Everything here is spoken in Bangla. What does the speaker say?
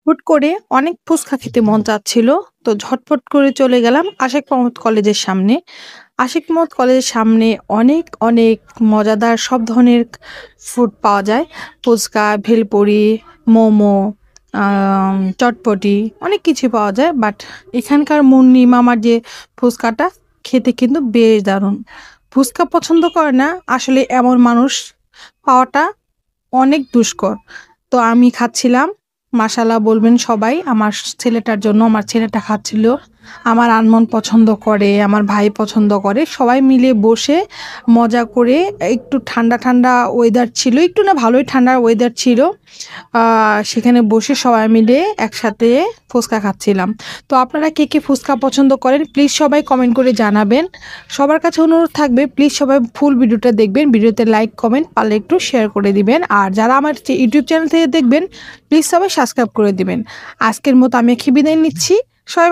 হুট করে অনেক ফুচকা খেতে মন চাচ্ছিল। তো ঝটপট করে চলে গেলাম আশেক মাহমুদ কলেজের সামনে। আশেক মাহমুদ কলেজের সামনে অনেক, অনেক মজাদার সব ধরনের ফুড পাওয়া যায়। ফুচকা, ভেলপুরি, মোমো, চটপটি অনেক কিছু পাওয়া যায়। বাট এখানকার মুন্নি মামার যে ফুচকাটা খেতে কিন্তু বেশ দারুণ। ফুচকা পছন্দ করে না আসলে এমন মানুষ পাওয়াটা অনেক দুষ্কর। তো আমি খাচ্ছিলাম। মাশাআল্লাহ বলবেন সবাই আমার ছেলেটার জন্য। আমার ছেলেটা খাচ্ছিল। আমার আনমন পছন্দ করে, আমার ভাই পছন্দ করে। সবাই মিলে বসে মজা করে একটু ঠান্ডা, ঠান্ডা ওয়েদার ছিল। একটু না ভালোই ঠান্ডা ওয়েদার ছিল। সেখানে বসে সবাই মিলে একসাথে ফুচকা খাচ্ছিলাম। তো আপনারা কে, কে ফুচকা পছন্দ করেন প্লিজ সবাই কমেন্ট করে জানাবেন। সবার কাছে অনুরোধ থাকবে প্লিজ সবাই ফুল ভিডিওটা দেখবেন। ভিডিওতে লাইক, কমেন্ট পারলে একটু শেয়ার করে দিবেন। আর যারা আমার ইউটিউব চ্যানেল থেকে দেখবেন প্লিজ সবাই সাবস্ক্রাইব করে দিবেন। আজকের মতো আমি বিদায় নিচ্ছি। সবাই